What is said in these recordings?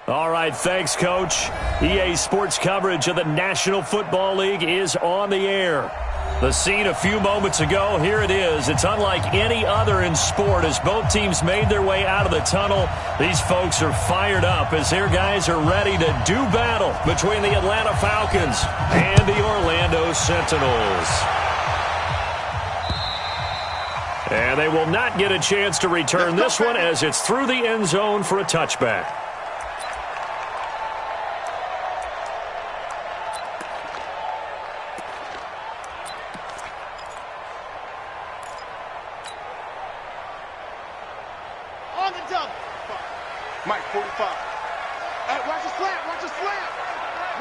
All right, thanks, Coach. EA Sports coverage of the National Football League is on the air. The scene a few moments ago, here it is. It's unlike any other in sport as both teams made their way out of the tunnel. These folks are fired up as their guys are ready to do battle between the Atlanta Falcons and the Orlando Sentinels. And they will not get a chance to return this one as it's through the end zone for a touchback. Mike, 45. Hey, watch the slant, watch the slant.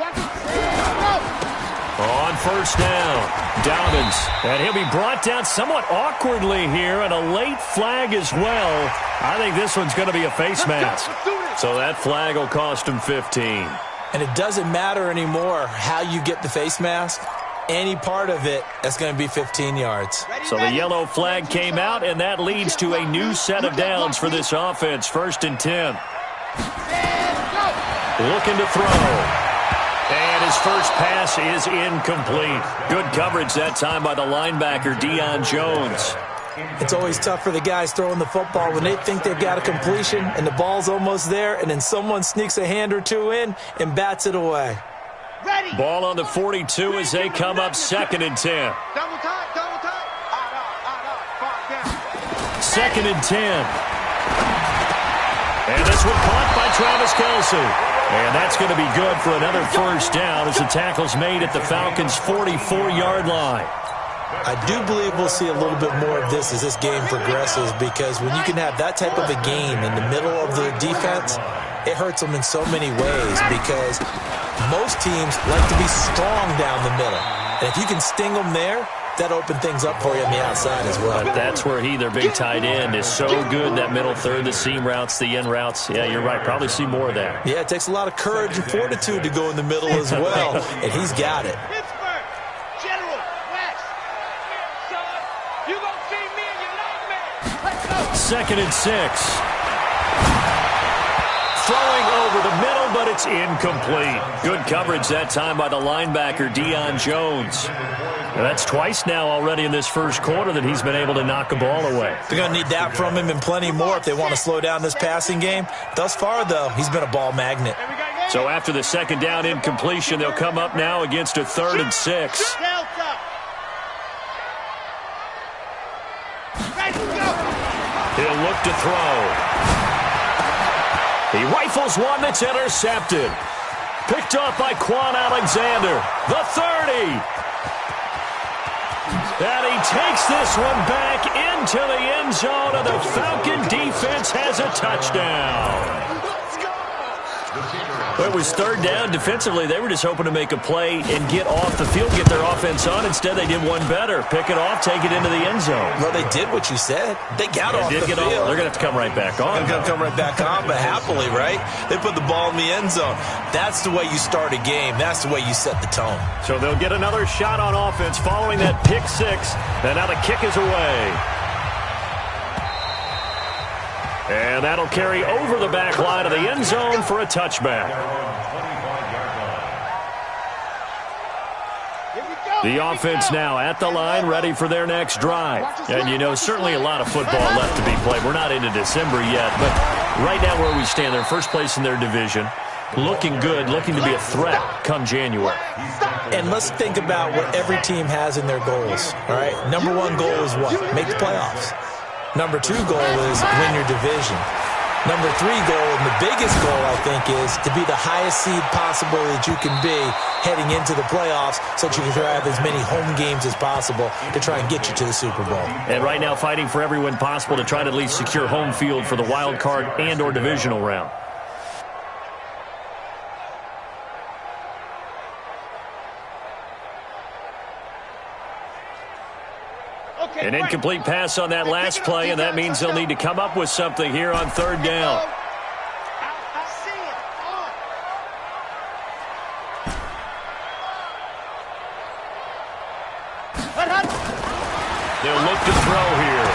Watch the On first down, Dobbins. And he'll be brought down somewhat awkwardly here, and a late flag as well. I think this one's going to be a face mask. So that flag will cost him 15. And it doesn't matter anymore how you get the face mask. Any part of it, that's going to be 15 yards. So the yellow flag came out, and that leads to a new set of downs for this offense. 1st and 10. Looking to throw. And his first pass is incomplete. Good coverage that time by the linebacker, Deion Jones. It's always tough for the guys throwing the football when they think they've got a completion and the ball's almost there, and then someone sneaks a hand or two in and bats it away. Ball on the 42 as they come up 2nd and 10. Double time, double time. 2nd and 10. And this one caught by Travis Kelce. And that's going to be good for another first down as the tackle's made at the Falcons' 44-yard line. I do believe we'll see a little bit more of this as this game progresses, because when you can have that type of a game in the middle of the defense, it hurts them in so many ways, because most teams like to be strong down the middle. And if you can sting them there, that opens things up for you on the outside as well. But that's where their big tight end, is so good, that middle third, the seam routes, the in routes. Yeah, you're right. Probably see more of that. Yeah, it takes a lot of courage and fortitude to go in the middle as well, and he's got it. Second and 6. Throwing over the middle, but it's incomplete. Good coverage that time by the linebacker, Deion Jones. Now, that's twice now already in this first quarter that he's been able to knock a ball away. They're going to need that from him and plenty more if they want to slow down this passing game. Thus far, though, he's been a ball magnet. So after the second down incompletion, they'll come up now against a 3rd and 6. He'll look to throw. He rifles one that's intercepted. Picked off by Quan Alexander. The 30. And he takes this one back into the end zone, and the Falcon defense has a touchdown. Well, it was 3rd down. Defensively, they were just hoping to make a play and get off the field, get their offense on. Instead, they did one better. Pick it off, take it into the end zone. Well, they did what you said. They got off the field. They're going to have to come right back on. They're going to come right back on, but happily, right? They put the ball in the end zone. That's the way you start a game. That's the way you set the tone. So they'll get another shot on offense following that pick 6. And now the kick is away. And that'll carry over the back line of the end zone for a touchback. The offense now at the line, ready for their next drive. And, you know, certainly a lot of football left to be played. We're not into December yet, but right now where we stand, they're first place in their division. Looking good, looking to be a threat come January. And let's think about what every team has in their goals, all right? Number 1 goal is what? Make the playoffs. Number 2 goal is win your division. Number 3 goal, and the biggest goal, I think, is to be the highest seed possible that you can be heading into the playoffs, so that you can try to have as many home games as possible to try and get you to the Super Bowl. And right now fighting for every win possible to try to at least secure home field for the wild card and or divisional round. An incomplete pass on that last play, and that means they'll need to come up with something here on 3rd down. They'll look to throw here.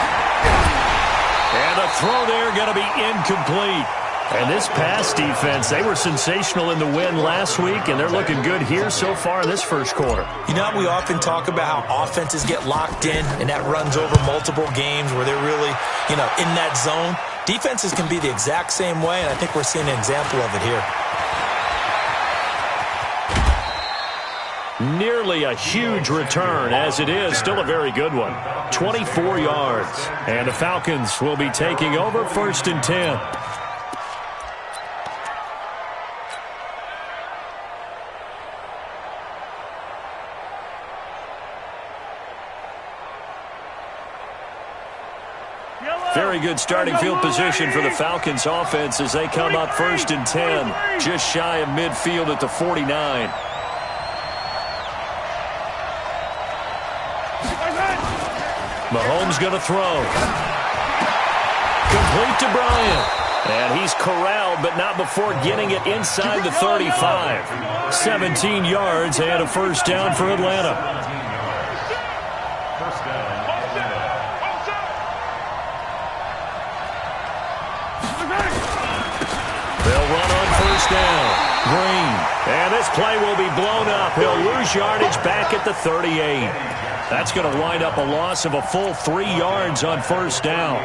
And the throw there going to be incomplete. And this pass defense, they were sensational in the win last week, and they're looking good here so far in this first quarter. You know, we often talk about how offenses get locked in, and that runs over multiple games where they're really, in that zone. Defenses can be the exact same way, and I think we're seeing an example of it here. Nearly a huge return, as it is still a very good one. 24 yards. And the Falcons will be taking over 1st and 10. Very good starting field position for the Falcons offense as they come up 1st and 10, just shy of midfield at the 49. Mahomes going to throw. Complete to Bryant. And he's corralled, but not before getting it inside the 35. 17 yards and a 1st down for Atlanta. They'll run on 1st down. Green. And this play will be blown up. He'll lose yardage back at the 38. That's going to wind up a loss of a full 3 yards on 1st down.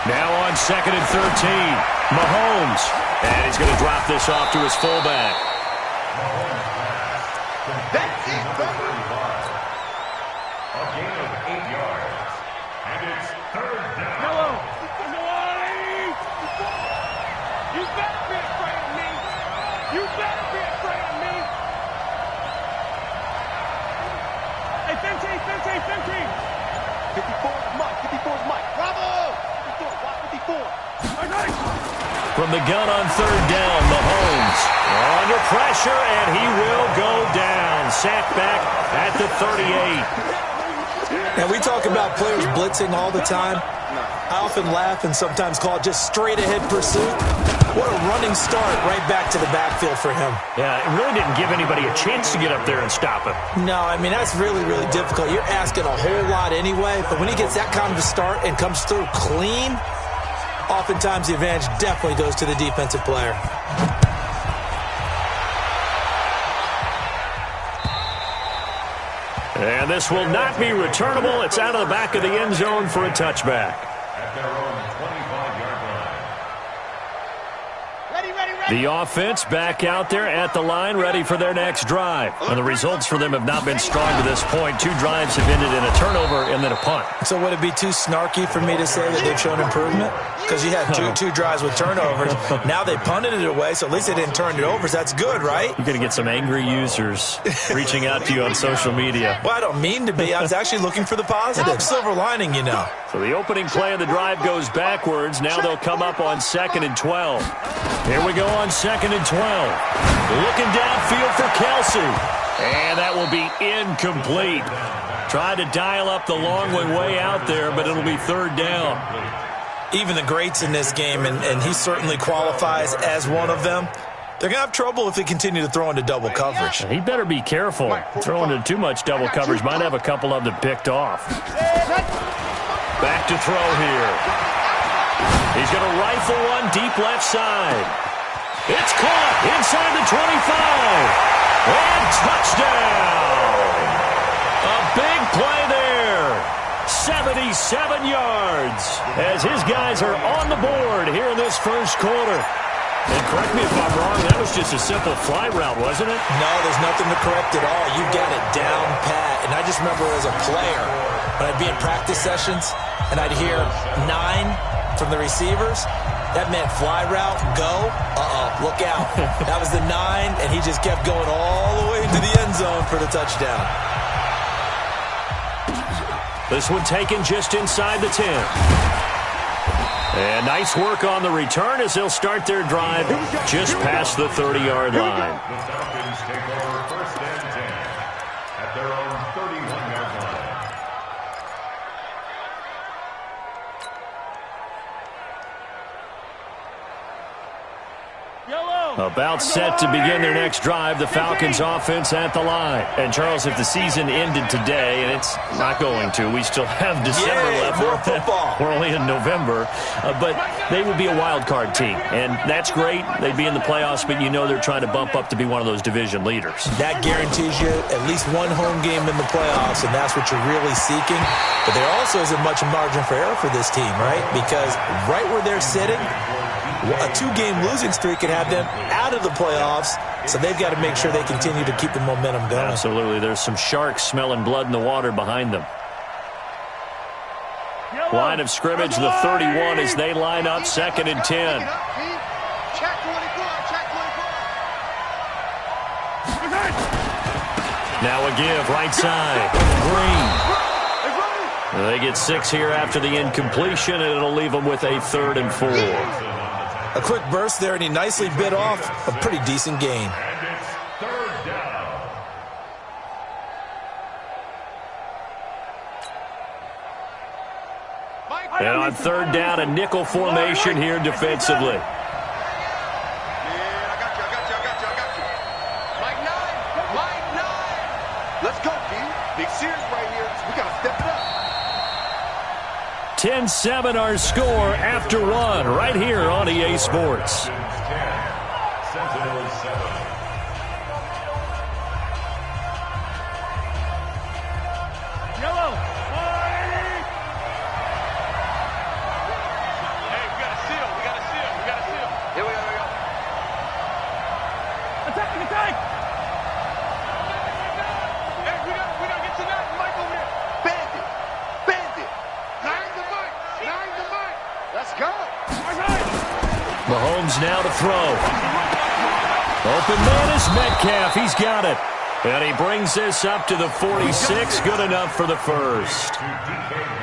Now on 2nd and 13, Mahomes. And he's going to drop this off to his fullback. That's it, baby. A gain of 8 yards. And it's 3rd down. Hello. You better be afraid of me. You better be afraid of me. Hey, 15. 54 is Mike. 54 is Mike. Bravo! 54. Watch 54. From the gun on 3rd down, Mahomes under pressure, and he will go down. Sacked back at the 38. Now, we talk about players blitzing all the time. I often laugh and sometimes call it just straight-ahead pursuit. What a running start right back to the backfield for him. Yeah, it really didn't give anybody a chance to get up there and stop him. No, I mean, that's really, really difficult. You're asking a whole lot anyway, but when he gets that kind of a start and comes through clean, oftentimes the advantage definitely goes to the defensive player. And this will not be returnable. It's out of the back of the end zone for a touchback. At their own 25-yard line. The offense back out there at the line, ready for their next drive. And the results for them have not been strong to this point. 2 drives have ended in a turnover and then a punt. So would it be too snarky for me to say that they've shown improvement? Because you had two drives with turnovers. Now they punted it away, so at least they didn't turn it over, so that's good, right? You're going to get some angry users reaching out to you on social media. Well, I don't mean to be. I was actually looking for the positive. Silver lining, you know. So the opening play of the drive goes backwards. Now they'll come up on 2nd and 12. Here we go on 2nd and 12. Looking downfield for Kelsey. And that will be incomplete. Tried to dial up the long way out there, but it'll be 3rd down. Even the greats in this game, and he certainly qualifies as one of them, they're going to have trouble if they continue to throw into double coverage. He better be careful. Throwing into too much double coverage might have a couple of them picked off. Back to throw here. He's going to rifle one deep left side. It's caught inside the 25. And touchdown. A big play there. 77 yards as his guys are on the board here in this first quarter. And correct me if I'm wrong, that was just a simple fly route, wasn't it? No, there's nothing to correct at all. You got it down pat. And I just remember as a player, when I'd be in practice sessions and I'd hear 9 from the receivers, that meant fly route, go, look out. That was the 9, and he just kept going all the way into the end zone for the touchdown. This one taken just inside the 10. And nice work on the return as they'll start their drive just past the 30-yard line. The Falcons take over 1st and 10 at their own 31-yard line. About set to begin their next drive, the Falcons offense at the line. And, Charles, if the season ended today, and it's not going to, we still have December left. More football. We're only in November. But they would be a wild card team. And that's great. They'd be in the playoffs, but you know they're trying to bump up to be one of those division leaders. That guarantees you at least one home game in the playoffs, and that's what you're really seeking. But there also isn't much margin for error for this team, right? Because right where they're sitting, a 2-game losing streak could have them out of the playoffs, so they've got to make sure they continue to keep the momentum going. Absolutely. There's some sharks smelling blood in the water behind them. Line of scrimmage, the 31 as they line up, 2nd and 10. Now a give, right side. Green. They get 6 here after the incompletion, and it'll leave them with a 3rd and 4. A quick burst there, and he nicely bit off a pretty decent gain. And it's 3rd down. And on 3rd down, a nickel formation here defensively. Let's go, D. Big series right here. We got to step it up. 10-7 our score after 1 right here on EA Sports. 10, Sentinels 7. Yellow. Hey, we got to seal. We got to seal. We got to seal. Here we go. Attack. Hey, we got to get to that Mike over there. Bandit. Nine the mic. Let's go. Mahomes now to throw. Open man is Metcalf. He's got it. And he brings this up to the 46. Good enough for the first.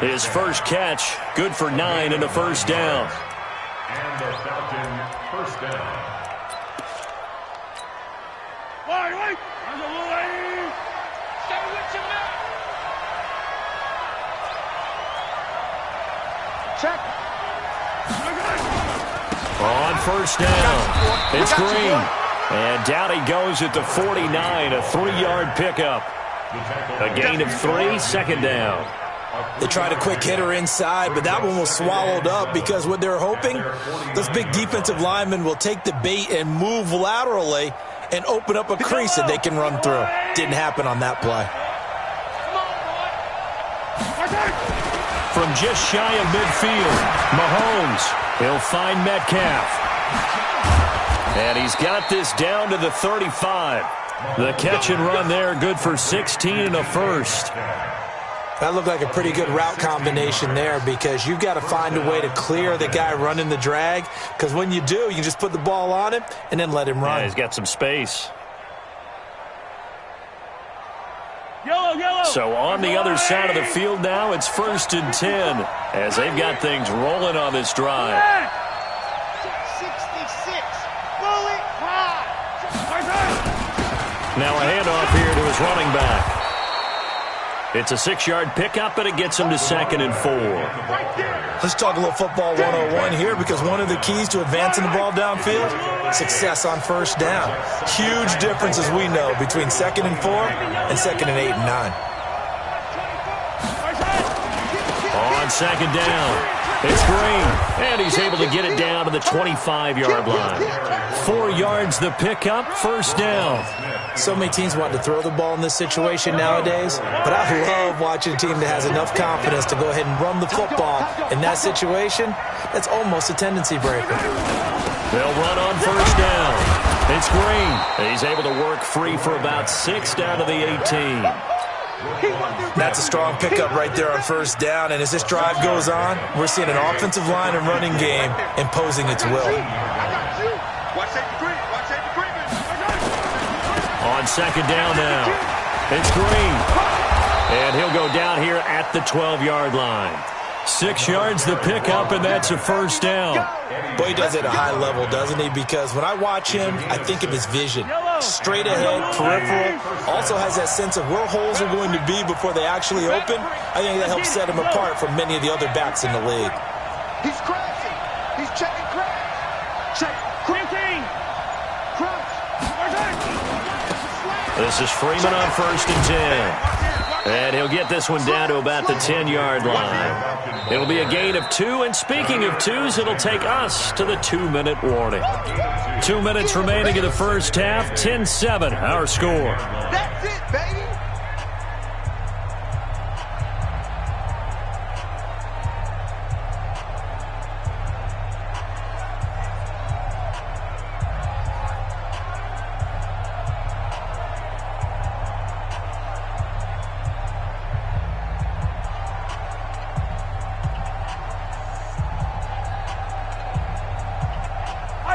His first catch, good for 9 and a first down. And the Falcon 1st down. Wait. Stay with your man. Check. On first down, it's Green. And down he goes at the 49, a 3-yard pickup. A gain of 3, 2nd down. They tried a quick hitter inside, but that one was swallowed up because what they're hoping, those big defensive linemen will take the bait and move laterally and open up a crease that they can run through. Didn't happen on that play. From just shy of midfield, Mahomes, he'll find Metcalf. And he's got this down to the 35. The catch and run there, good for 16 and a first. That looked like a pretty good route combination there because you've got to find a way to clear the guy running the drag, because when you do, you just put the ball on him and then let him run. Yeah, he's got some space. Yellow. So on the other side of the field now, it's 1st and 10 as they've got things rolling on this drive. 66. Bullet high. Now a handoff here to his running back. It's a 6-yard pickup, but it gets him to 2nd and 4. Let's talk a little football 101 here, because one of the keys to advancing the ball downfield, success on first down. Huge difference, as we know, between 2nd and 4 and 2nd and 8 and 9. On 2nd down, it's Green, and he's able to get it down to the 25-yard line. 4 yards the pickup, first down. So many teams want to throw the ball in this situation nowadays, but I love watching a team that has enough confidence to go ahead and run the football in that situation. That's almost a tendency breaker. They'll run on first down. It's Green. He's able to work free for about 6 down to the 18. That's a strong pickup right there on first down, and as this drive goes on, we're seeing an offensive line and running game imposing its will. On 2nd down now, it's Green. And he'll go down here at the 12-yard line. 6 yards the pickup, and that's a first down. Boy, he does it at a high level, doesn't he? Because when I watch him, I think of his vision. Straight ahead, peripheral. Also has that sense of where holes are going to be before they actually open. I think that helps set him apart from many of the other backs in the league. He's crashing. He's checking crash. Check. Cranking. Crouch. This is Freeman on 1st and 10. And he'll get this one down to about the 10-yard line. It'll be a gain of 2, and speaking of 2s, it'll take us to the 2-minute warning. 2 minutes remaining in the first half, 10-7, our score. That's it, baby.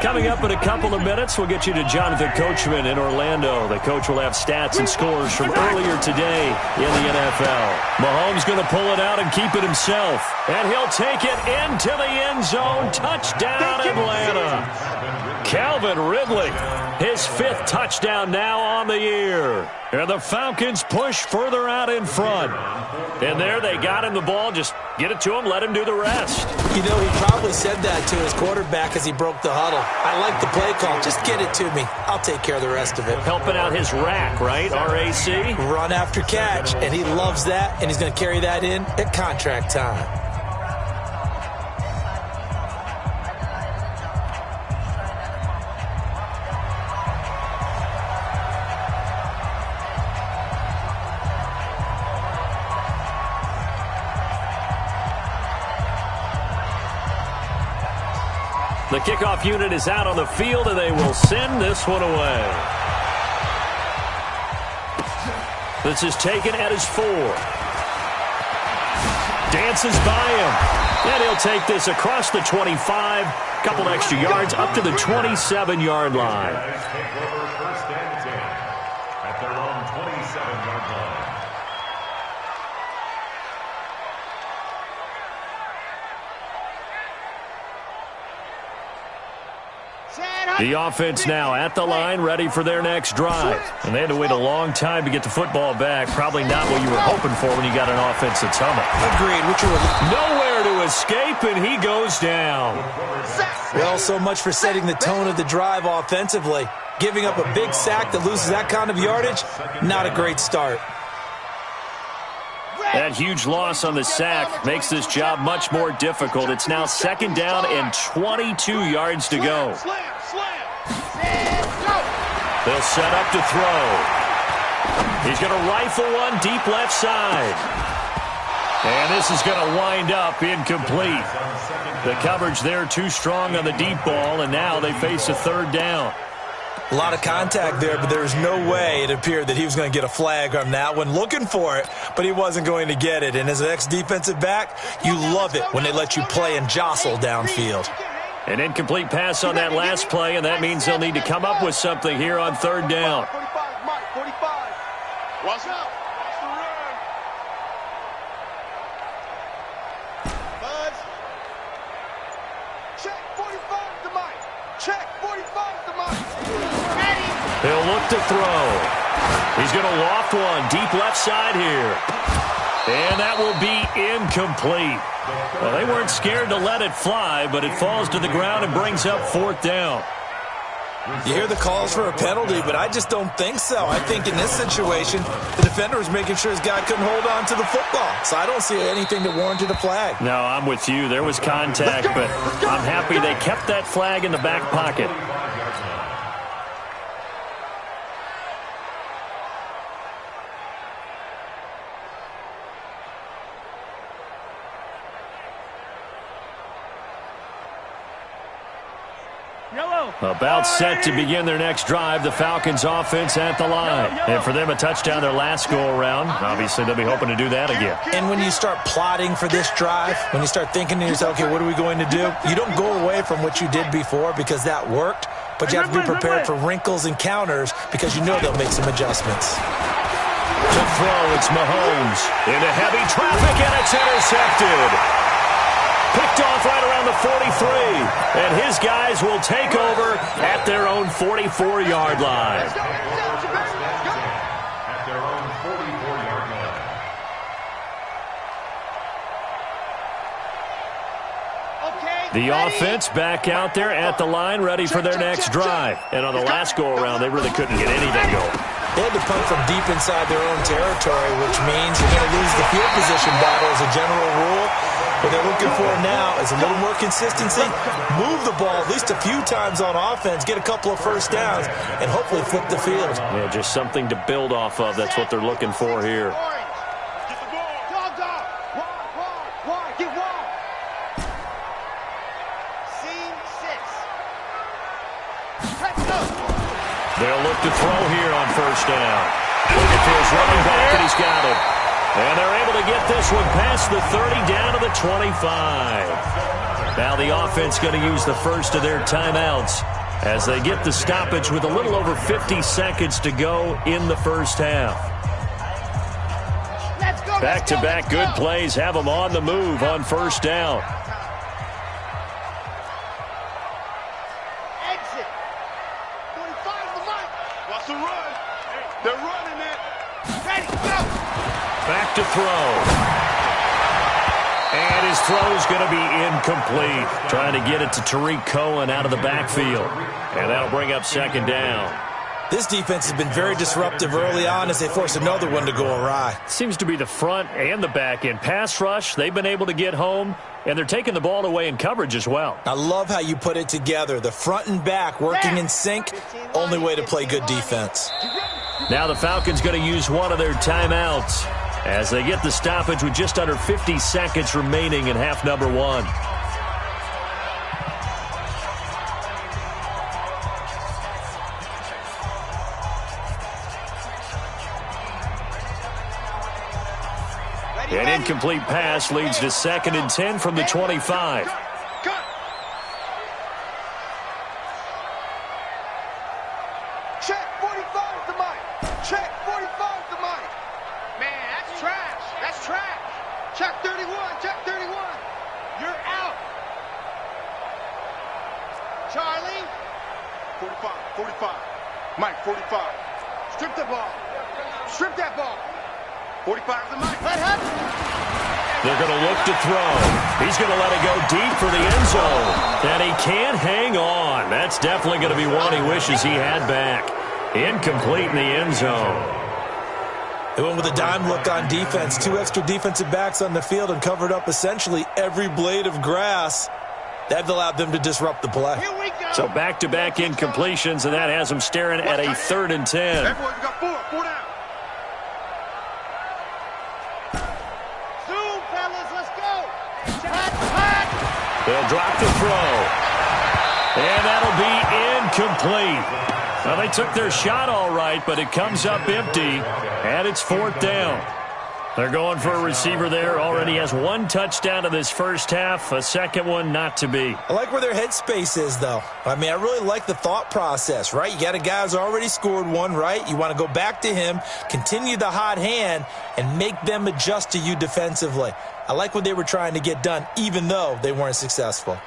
Coming up in a couple of minutes, we'll get you to Jonathan Coachman in Orlando. The coach will have stats and scores from earlier today in the NFL. Mahomes going to pull it out and keep it himself. And he'll take it into the end zone. Touchdown, Atlanta. Calvin Ridley, his 5th touchdown now on the year. And the Falcons push further out in front. And there they got him the ball. Just get it to him, let him do the rest. You know, he probably said that to his quarterback as he broke the huddle. I like the play call. Just get it to me. I'll take care of the rest of it. Helping out his rack, right? R-A-C? Run after catch, and he loves that, and he's going to carry that in at contract time. The kickoff unit is out on the field, and they will send this one away. This is taken at his 4. Dances by him. And he'll take this across the 25. Couple extra yards up to the 27-yard line. First and 10 at their own 27-yard line. The offense now at the line, ready for their next drive. And they had to wait a long time to get the football back. Probably not what you were hoping for when you got an offense that's humming. Agreed. Nowhere to escape, and he goes down. Well, so much for setting the tone of the drive offensively. Giving up a big sack that loses that kind of yardage, not a great start. That huge loss on the sack makes this job much more difficult. It's now 2nd down and 22 yards to go. They'll set up to throw. He's going to rifle one deep left side. And this is going to wind up incomplete. The coverage there too strong on the deep ball, and now they face a 3rd down. A lot of contact there, but there was no way it appeared that he was going to get a flag on that one. Looking for it, but he wasn't going to get it. And as an ex-defensive back, you love it when they let you play and jostle downfield. An incomplete pass on that last play, and that means they'll need to come up with something here on 3rd down. 45, Mike, 45. Watch out. Watch the run. Buzz. Check 45 to Mike. Check 45 to Mike. Ready. He'll look to throw. He's going to loft one deep left side here. And that will be incomplete. Well, they weren't scared to let it fly, but it falls to the ground and brings up 4th down. You hear the calls for a penalty, but I just don't think so. I think in this situation, the defender was making sure his guy couldn't hold on to the football. So I don't see anything that warranted a flag. No, I'm with you. There was contact, but I'm happy they kept that flag in the back pocket. About set to begin their next drive, the Falcons offense at the line. And for them, a touchdown their last go-around. Obviously, they'll be hoping to do that again. And when you start plotting for this drive, when you start thinking to yourself, okay, what are we going to do? You don't go away from what you did before because that worked, but you have to be prepared for wrinkles and counters because you know they'll make some adjustments. To throw, it's Mahomes into heavy traffic, and it's intercepted. picked off right around the 43. And his guys will take over at their own 44-yard line. At their own 44-yard line. The offense back out there at the line, ready for their next drive. And on the last go-around, they really couldn't get anything going. They had to punt from deep inside their own territory, which means you're going to lose the field position battle as a general rule. What they're looking for now is a little more consistency, move the ball at least a few times on offense, get a couple of first downs, and hopefully flip the field. Yeah, just something to build off of. That's what they're looking for here. They'll look to throw here on first down. Looking for his running back, and he's got it. And they're able to get this one past the 30 down to the 25. Now the offense going to use the first of their timeouts as they get the stoppage with a little over 50 seconds to go in the first half. Back-to-back good plays have them on the move on first down. Back to throw. And his throw's going to be incomplete. Trying to get it to Tariq Cohen out of the backfield. And that'll bring up second down. This defense has been very disruptive early on as they force another one to go awry. Seems to be the front and the back end. Pass rush, they've been able to get home, and they're taking the ball away in coverage as well. I love how you put it together. The front and back working in sync, only way to play good defense. Now the Falcons going to use one of their timeouts as they get the stoppage with just under 50 seconds remaining in half number one. An incomplete pass leads to 2nd and 10 from the 25. They're going to look to throw. He's going to let it go deep for the end zone. And he can't hang on. That's definitely going to be one he wishes he had back. Incomplete in the end zone. They went with a dime look on defense. 2 extra defensive backs on the field and covered up essentially every blade of grass. That allowed them to disrupt the play. So back-to-back incompletions, and that has them staring at a 3rd and 10. Everyone got four down. They'll drop the throw. And that'll be incomplete. Well, they took their shot all right, but it comes up empty, and it's 4th down. They're going for a receiver there. Already has 1 touchdown in this first half, a second one not to be. I like where their headspace is, though. I mean, I really like the thought process, right? You got a guy who's already scored 1, right? You want to go back to him, continue the hot hand, and make them adjust to you defensively. I like what they were trying to get done, even though they weren't successful.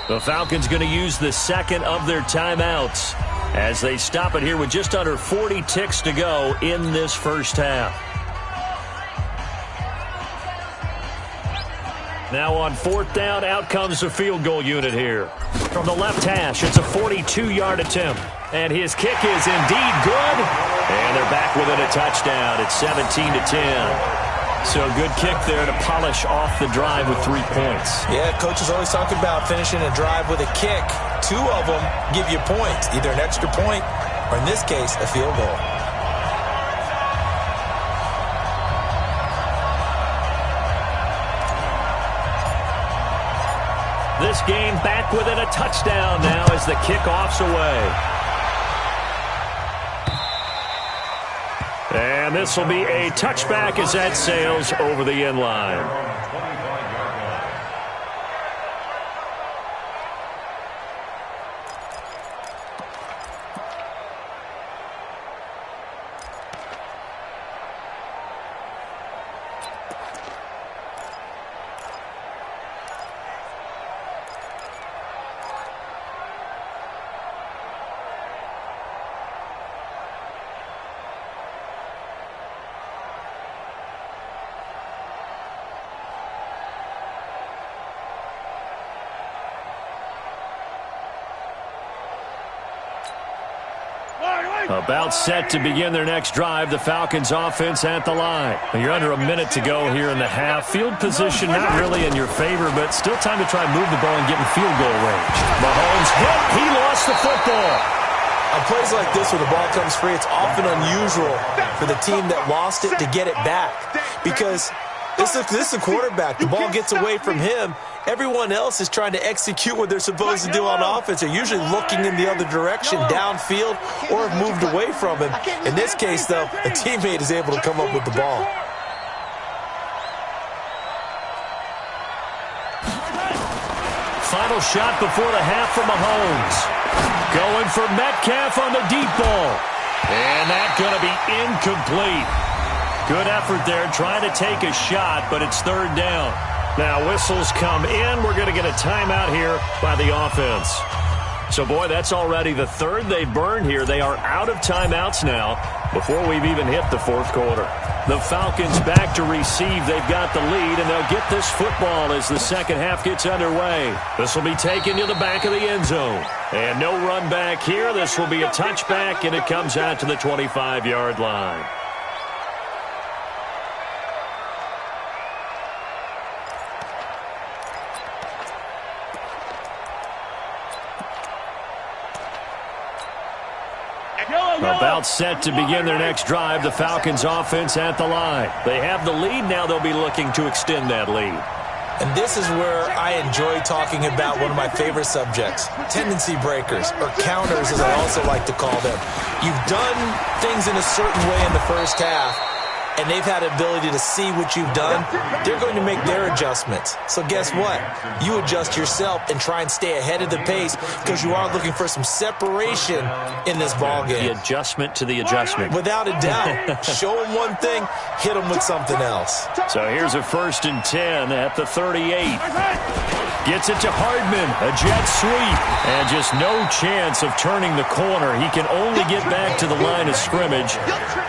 The Falcons going to use the 2nd of their timeouts as they stop it here with just under 40 ticks to go in this first half. Now on 4th down, out comes the field goal unit here. From the left hash, it's a 42-yard attempt. And his kick is indeed good. And they're back within a touchdown. It's 17-10. So a good kick there to polish off the drive with 3 points. Yeah, coaches always talk about finishing a drive with a kick. 2 of them give you points, either an extra point or, in this case, a field goal. This game back within a touchdown now as the kickoff's away. And this will be a touchback as that sails over the end line. About set to begin their next drive, the Falcons offense at the line. You're under a minute to go here in the half. Field position not really in your favor, but still time to try and move the ball and get in field goal range. Mahomes hit. He lost the football. On plays like this where the ball comes free, it's often unusual for the team that lost it to get it back. Because this is a quarterback. The ball gets away from him. Everyone else is trying to execute what they're supposed to do on offense. They're usually looking in the other direction, downfield, or have moved away from him. In this case, though, a teammate is able to come up with the ball. Final shot before the half for Mahomes. Going for Metcalf on the deep ball. And that's going to be incomplete. Good effort there trying to take a shot, but it's third down. Now whistles come in. We're going to get a timeout here by the offense. So, boy, that's already the third they've burned here. They are out of timeouts now before we've even hit the fourth quarter. The Falcons back to receive. They've got the lead, and they'll get this football as the second half gets underway. This will be taken to the back of the end zone. And no run back here. This will be a touchback, and it comes out to the 25-yard line. About set to begin their next drive, the Falcons offense at the line. They have the lead. Now they'll be looking to extend that lead. And this is where I enjoy talking about one of my favorite subjects, tendency breakers, or counters as I also like to call them. You've done things in a certain way in the first half, and they've had the ability to see what you've done. They're going to make their adjustments. So guess what? You adjust yourself and try and stay ahead of the pace because you are looking for some separation in this ballgame. The adjustment to the adjustment. Without a doubt. Show them one thing, hit them with something else. So here's a 1st and 10 at the 38. Gets it to Hardman, a jet sweep, and just no chance of turning the corner. He can only get back to the line of scrimmage.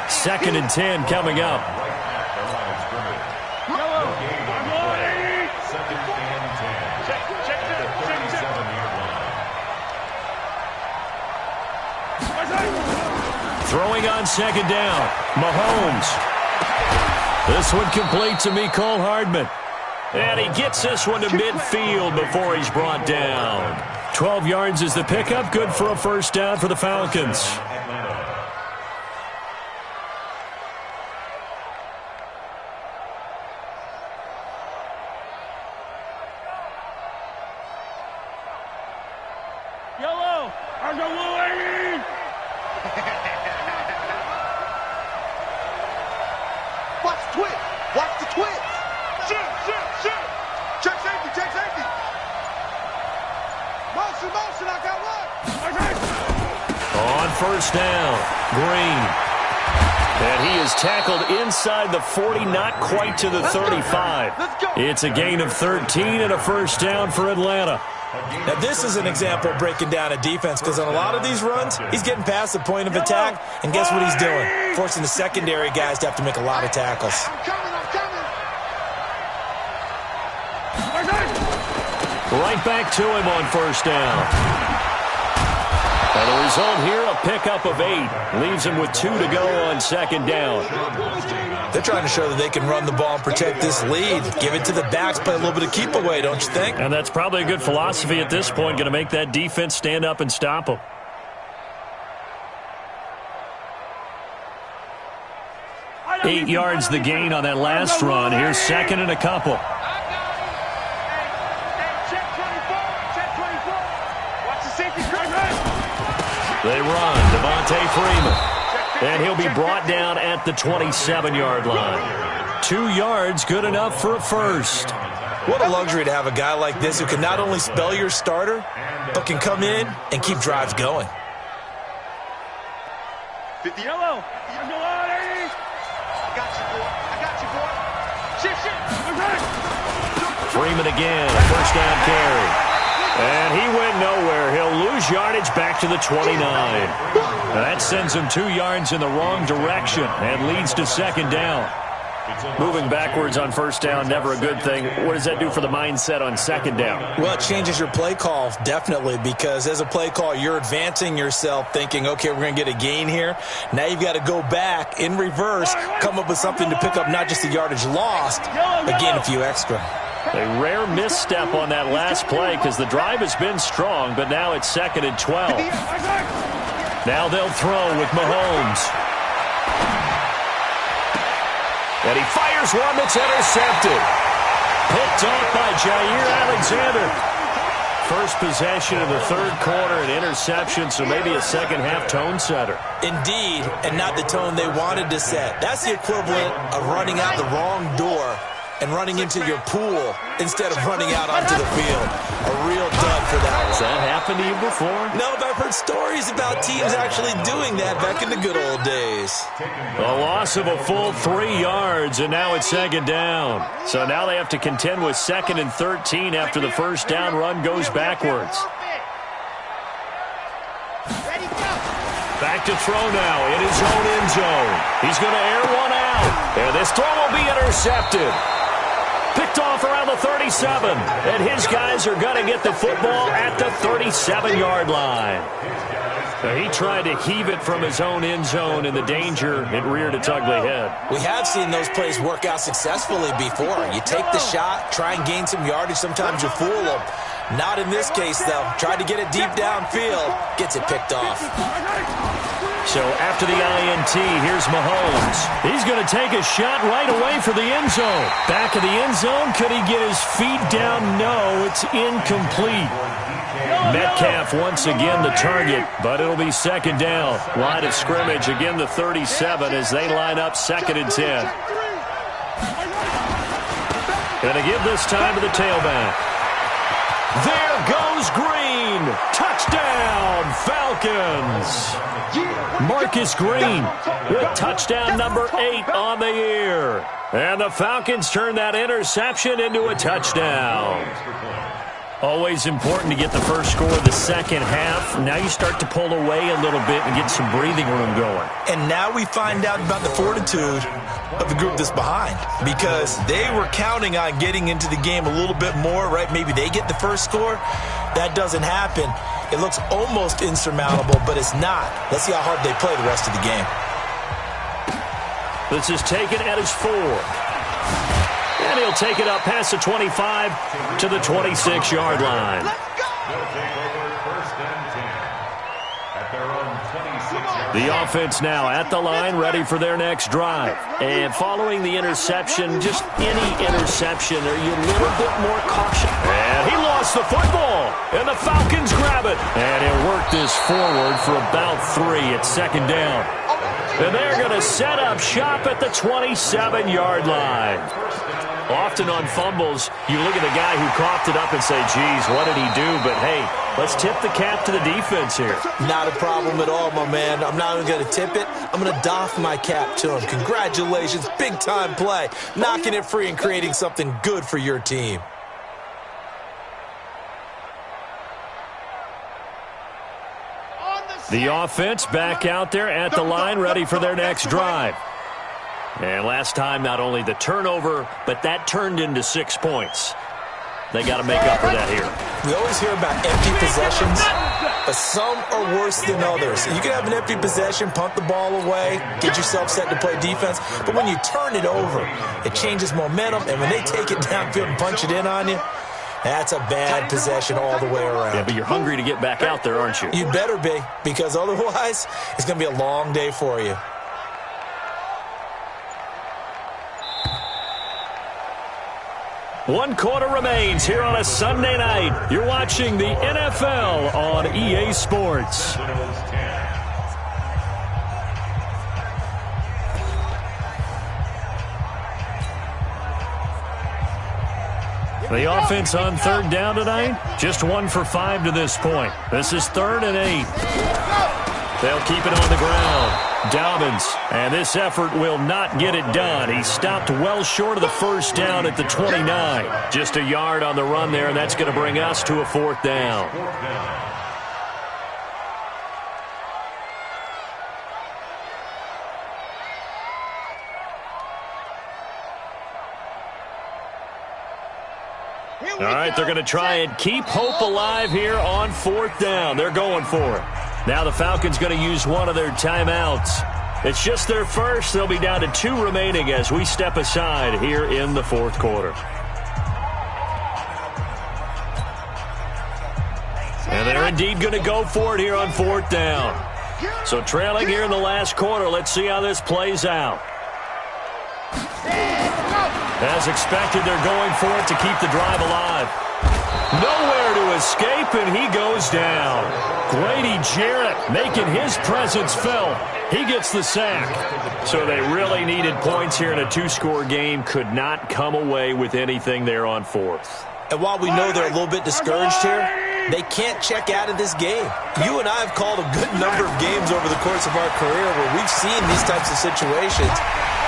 2nd and 10 coming up. Throwing on 2nd down, Mahomes. This one complete to Mecole Hardman. And he gets this one to midfield before he's brought down. 12 yards is the pickup. Good for a 1st down for the Falcons. Yellow! I got Louis! Watch the twist! Watch the twist! Shoot! Check safety! Motion, I got one! On 1st down, Green. And he is tackled inside the 40, not quite to the 35. It's a gain of 13 and a 1st down for Atlanta. Now, this is an example of breaking down a defense because on a lot of these runs, he's getting past the point of attack, and guess what he's doing? Forcing the secondary guys to have to make a lot of tackles. I'm coming! Right back to him on 1st down. And the result here, a pickup of 8. Leaves him with 2 to go on 2nd down. They're trying to show that they can run the ball and protect this lead. Give it to the backs, play a little bit of keep away, don't you think? And that's probably a good philosophy at this point, going to make that defense stand up and stop them. Eight yards the gain on that last run. Here's 2nd and a couple. They run, Devontae Freeman. And he'll be brought down at the 27-yard line. 2 yards, good enough for a 1st. What a luxury to have a guy like this who can not only spell your starter, but can come in and keep drives going. 50 yellow. I got you, boy. Shift. Freeman again, a 1st down carry. And he went nowhere. He'll lose yardage back to the 29. That sends him 2 yards in the wrong direction and leads to 2nd down. Moving backwards on first down, never a good thing. What does that do for the mindset on second down? Well, it changes your play call, definitely, because as a play call, you're advancing yourself thinking, okay, we're going to get a gain here. Now you've got to go back in reverse, come up with something to pick up not just the yardage lost, but gain a few extra. A rare misstep on that last play because the drive has been strong, but now it's 2nd and 12. Now they'll throw with Mahomes. And he fires one that's intercepted. Picked off by Jair Alexander. First possession of the third quarter, an interception, so maybe a second-half tone setter. Indeed, and not the tone they wanted to set. That's the equivalent of running out the wrong door and running into your pool instead of running out onto the field. A real dud for that one. Has that happened to you before? No, but I've heard stories about teams actually doing that back in the good old days. A loss of a full 3 yards, and now it's 2nd down. So now they have to contend with 2nd and 13 after the first down run goes backwards. Back to throw now in his own end zone. He's going to air one out, and this throw will be intercepted. Picked off around the 37, and his guys are going to get the football at the 37-yard line. He tried to heave it from his own end zone, and the danger, it reared its ugly head. We have seen those plays work out successfully before. You take the shot, try and gain some yardage. Sometimes you fool them. Not in this case, though. Tried to get it deep downfield. Gets it picked off. So after the INT, here's Mahomes. He's going to take a shot right away for the end zone. Back of the end zone. Could he get his feet down? No, it's incomplete. Metcalf once again the target, but it'll be 2nd down. Line of scrimmage, again the 37 as they line up 2nd and 10. Going to give this time to the tailback. There goes Green. Touchdown, Falcons. Marcus Green with touchdown number 8 on the year. And the Falcons turn that interception into a touchdown. Always important to get the first score of the second half. Now you start to pull away a little bit and get some breathing room going. And now we find out about the fortitude of the group that's behind, because they were counting on getting into the game a little bit more, right? Maybe they get the first score. That doesn't happen. It looks almost insurmountable, but it's not. Let's see how hard they play the rest of the game. This is taken at his 4. And he'll take it up past the 25 to the 26-yard line. The offense now at the line, ready for their next drive. And following the interception, just any interception, are you a little bit more cautious? And he lost the football, and the Falcons grab it. And he'll work this forward for about 3 at 2nd down. And they're going to set up shop at the 27-yard line. Often on fumbles, you look at the guy who coughed it up and say, geez, what did he do? But, hey, let's tip the cap to the defense here. Not a problem at all, my man. I'm not even going to tip it. I'm going to doff my cap to him. Congratulations, big-time play. Knocking it free and creating something good for your team. The offense back out there at the line, ready for their next drive. And last time, not only the turnover, but that turned into 6 points. They got to make up for that here. We always hear about empty possessions, but some are worse than others. You can have an empty possession, punt the ball away, get yourself set to play defense, but when you turn it over, it changes momentum, and when they take it downfield and punch it in on you, that's a bad possession all the way around. Yeah, but you're hungry to get back out there, aren't you? You better be, because otherwise, it's going to be a long day for you. One quarter remains here on a Sunday night. You're watching the NFL on EA Sports. The offense on 3rd down tonight, just 1 for 5 to this point. This is 3rd and 8. They'll keep it on the ground. Dobbins, and this effort will not get it done. He stopped well short of the first down at the 29. Just a yard on the run there, and that's going to bring us to a 4th down. All right, they're going to try and keep hope alive here on 4th down. They're going for it. Now the Falcons going to use one of their timeouts. It's just their first. They'll be down to 2 remaining as we step aside here in the 4th quarter. And they're indeed going to go for it here on 4th down. So trailing here in the last quarter. Let's see how this plays out. As expected, they're going for it to keep the drive alive. Nowhere to escape, and he goes down. Grady Jarrett making his presence felt. He gets the sack. So they really needed points here in a 2-score game. Could not come away with anything there on 4th. And while we know they're a little bit discouraged here, they can't check out of this game. You and I have called a good number of games over the course of our career where we've seen these types of situations.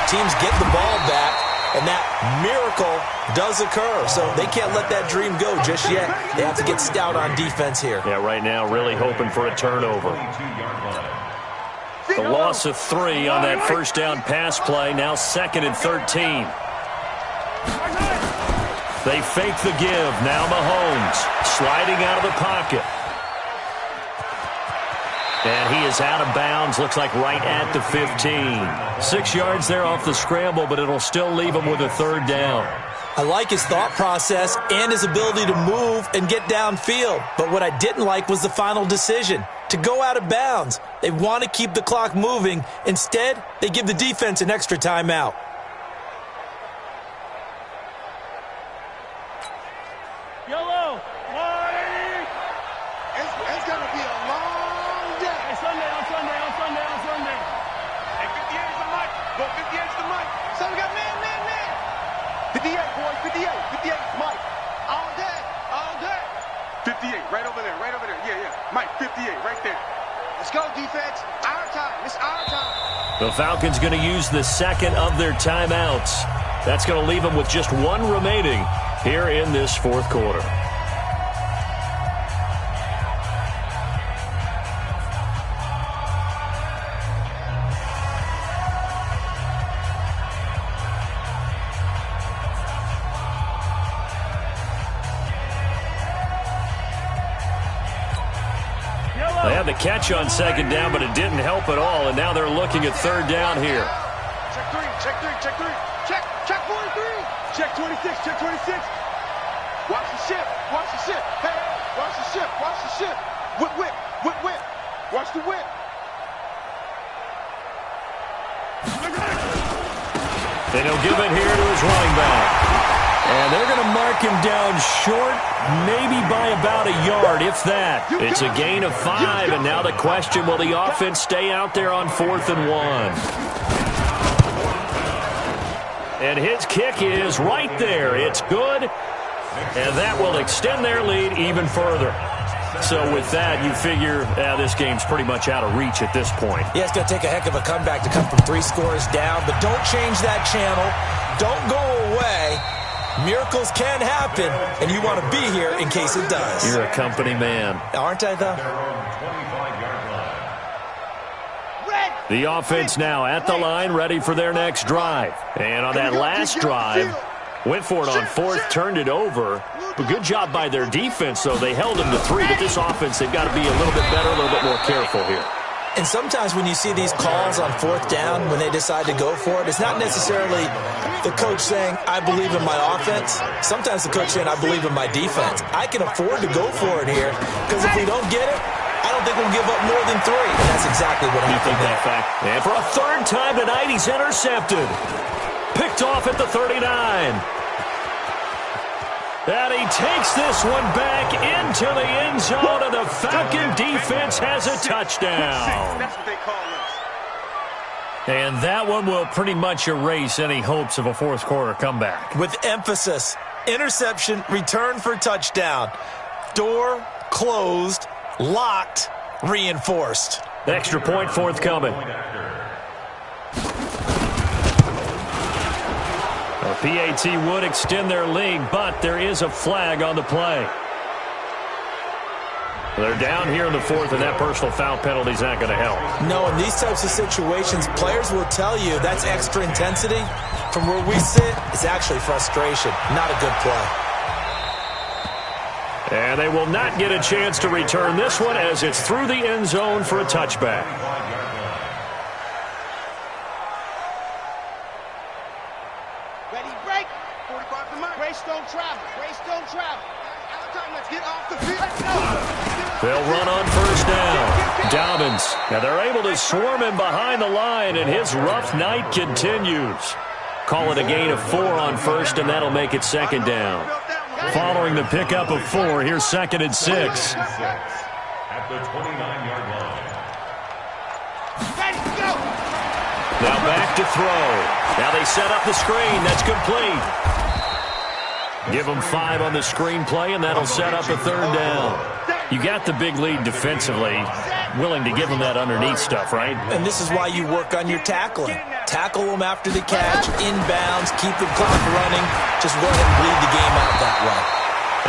Teams get the ball back, and that miracle does occur. So they can't let that dream go just yet. They have to get stout on defense here. Yeah, right now really hoping for a turnover. The loss of 3 on that first down pass play. Now 2nd and 13. They fake the give. Now Mahomes sliding out of the pocket. And he is out of bounds. Looks like right at the 15. 6 yards there off the scramble, but it'll still leave him with a 3rd down. I like his thought process and his ability to move and get downfield. But what I didn't like was the final decision, to go out of bounds. They want to keep the clock moving. Instead, they give the defense an extra timeout. Yellow, 180. It's going to be a long day. Hey, Sunday. Hey, 58 is the mic. Go 58 is the mic. So we got man. 58, boys, 58, Mike. All day. 58, right over there. Yeah. Mike, 58, right there. Let's go, defense. Our time. It's our time. The Falcons going to use the 2nd of their timeouts. That's going to leave them with just 1 remaining here in this 4th quarter. They had the catch on 2nd down, but it didn't help at all, and now they're looking at 3rd down here. Check 3. Check 43. Check 26. Watch the ship. Hey, watch the ship. Whip. Watch the whip. And he'll give it here to his running back. And they're going to mark him down short, maybe by about a yard, if that. It's a gain of 5, and now the question, will the offense stay out there on 4th and 1? And his kick is right there. It's good, and that will extend their lead even further. So with that, you figure this game's pretty much out of reach at this point. Yeah, it's going to take a heck of a comeback to come from 3 scores down, but don't change that channel. Don't go away. Miracles can happen, and you want to be here in case it does. You're a company man. Aren't I, though? The offense now at the line, ready for their next drive. And on that last drive, went for it on 4th, turned it over. But good job by their defense, though. They held them to 3, but this offense, they've got to be a little bit better, a little bit more careful here. And sometimes when you see these calls on 4th down, when they decide to go for it, it's not necessarily the coach saying, I believe in my offense. Sometimes the coach saying, I believe in my defense. I can afford to go for it here, because if we don't get it, I don't think we'll give up more than 3. And that's exactly what happened there. And for a 3rd time tonight, he's intercepted. Picked off at the 39. And he takes this one back into the end zone, and the Falcon defense has a touchdown. That's what they call us. And that one will pretty much erase any hopes of a 4th quarter comeback. With emphasis, interception, return for touchdown. Door closed, locked, reinforced. Extra point forthcoming. A PAT would extend their lead, but there is a flag on the play. They're down here in the 4th, and that personal foul penalty is not going to help. No, in these types of situations, players will tell you that's extra intensity. From where we sit, it's actually frustration, not a good play. And they will not get a chance to return this one as it's through the end zone for a touchback. Ready, break. 45 to Mike. Grace don't travel. Grace don't travel. Let's get off the field. Let's go. They'll run on first down. Dobbins. Now they're able to swarm him behind the line, and his rough night continues. Call it a gain of 4 on first, and that'll make it second down. Following the pickup of 4, here's 2nd and 6. At the 29-yard line. Ready, go. Now back to throw. Now they set up the screen. That's complete. Give them 5 on the screen play, and that'll set up a 3rd down. You got the big lead defensively. Willing to give them that underneath stuff, right? And this is why you work on your tackling. Tackle them after the catch, inbounds, keep the clock running. Just go ahead and bleed the game out that way.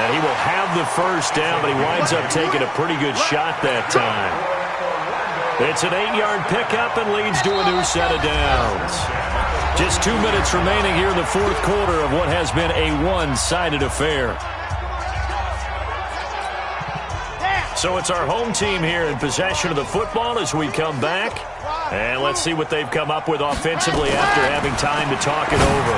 And he will have the first down, but he winds up taking a pretty good shot that time. It's an 8-yard pickup and leads to a new set of downs. Just 2 minutes remaining here in the 4th quarter of what has been a one-sided affair. So it's our home team here in possession of the football as we come back. And let's see what they've come up with offensively after having time to talk it over.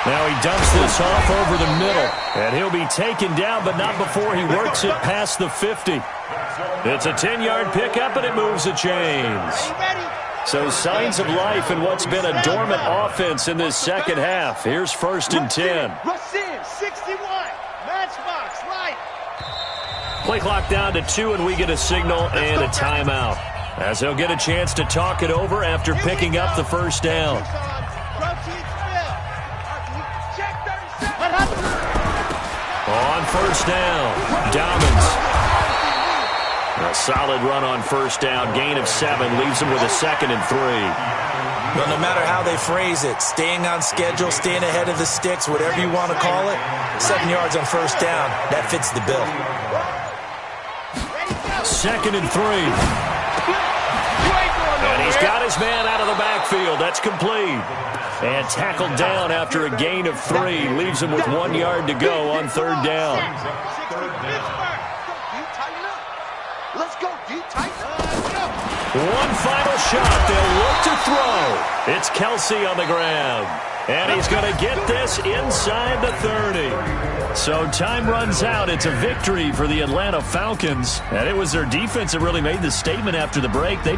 Now he dumps this off over the middle. And he'll be taken down, but not before he works it past the 50. It's a 10-yard pickup, and it moves the chains. So signs of life in what's been a dormant offense in this second half. Here's 1st and 10. Rush in, 61. Matchbox, right. Play clock down to 2, and we get a signal and a timeout, as they'll get a chance to talk it over after picking up the first down. On first down, Dobbins. A solid run on first down. Gain of 7 leaves them with a 2nd and 3. Well, no matter how they phrase it, staying on schedule, staying ahead of the sticks, whatever you want to call it, 7 yards on first down, that fits the bill. 2nd and 3. And he's got his man out of the backfield. That's complete. And tackled down after a gain of 3. Leaves him with 1 yard to go on 3rd down. Let's go, D. Tighten. One final shot. They'll look to throw. It's Kelsey on the ground. And he's going to get this inside the 30. So time runs out. It's a victory for the Atlanta Falcons. And it was their defense that really made the statement after the break. They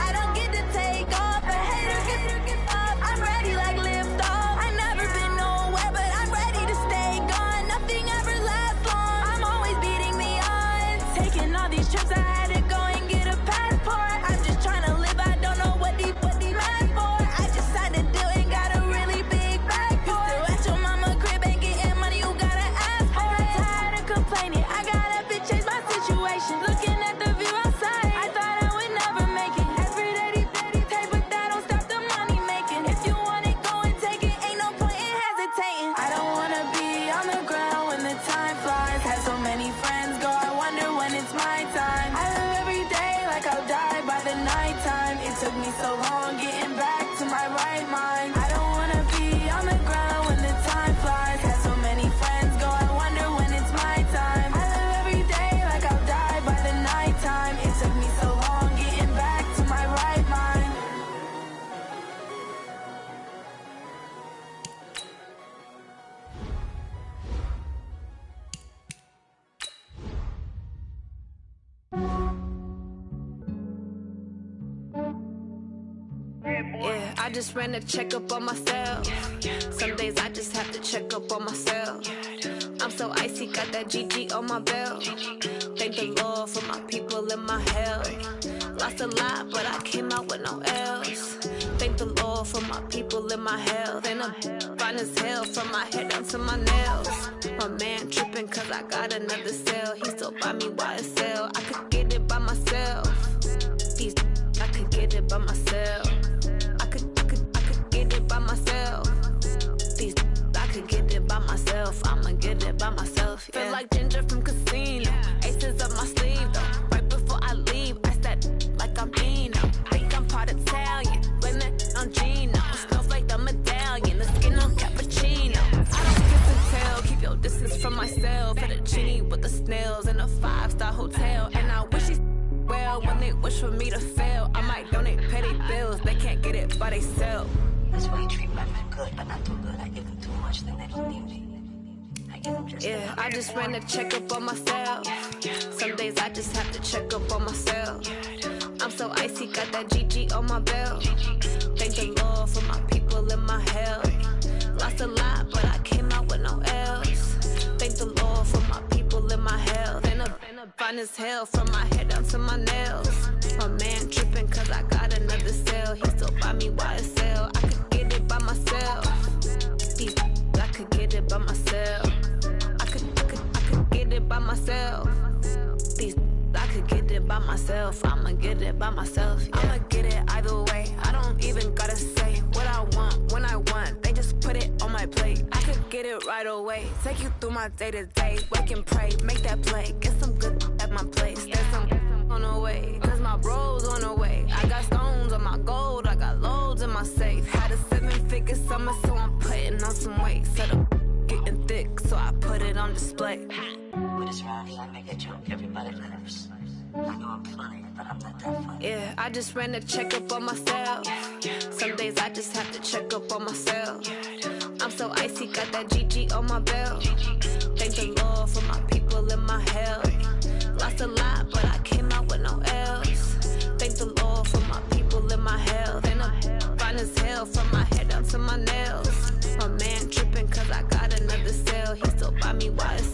I don't get to take off, but haters get off. I'm ready like live mind. I don't wanna be on the ground when the time flies. Had so many friends go, I wonder when it's my time. I live every day like I'll die by the nighttime. It took me so long getting back to my right mind. Yeah, I just ran a checkup on myself. Some days I just have to check up on myself. I'm so icy, got that GG on my belt. Thank the Lord for my people in my health. Lost a lot, but I came out with no L's. Thank the Lord for my people in my health. And I'm fine as hell from my head down to my nails. My man tripping cause I got another cell. He still buy me YSL. I could get it by myself. These I could get it by myself. I could get it by myself. These I could get it by myself. I'ma get it by myself. Yeah. Feel like Ginger from Casino. Aces up my sleeve though. Right before I leave, I said like I'm Dino. Think I'm part Italian. Blame it on Gino. Snowflake the medallion. The skin on cappuccino. I don't kiss and tell. Keep your distance from myself. At a genie with the snails in a 5-star hotel. And I wish he's well when they wish for me to fail. I might donate petty bills. They can't get it by themselves. That's why you treat my men good, but not too good. I give them too much, then they don't need me. I give them just yeah, I just ran a checkup on myself. Some days I just have to check up on myself. I'm so icy, got that GG on my belt. Thank the Lord for my people in my health. Lost a lot, but I came out with no L's. Thank the Lord for my people in my health. And I'm fine as hell from my head down to my nails. My man tripping cause I got another cell. He still buy me YSL. I could get it by myself. These I could get it by myself. I could get it by myself. These I could get it by myself. I'ma get it by myself. Yeah. I'ma get it either way. I don't even gotta say what I want when I want. They just put it on my plate. I could get it right away. Take you through my day to day. Wake and pray, make that play. Get some good at my place. There's some on the way. Cause my bro's on the way. I got stones on my gold. I got loads in my safe. Had a 7-figure summer, so I'm putting on some weight. Set up getting thick, so I put it on display. With this round here, I make a joke. Everybody laughs. I know I'm funny, but I'm not that funny. Yeah, I just ran a checkup on myself. Some days I just have to check up on myself. I'm so icy, got that GG on my belt. Thank the Lord for my people in my health. Lost a lot, but I came out with no L's. Thank the Lord for my people in my health. And I'm fine as hell from my head down to my nails. My man tripping cause I got another cell. He still buy me YSL.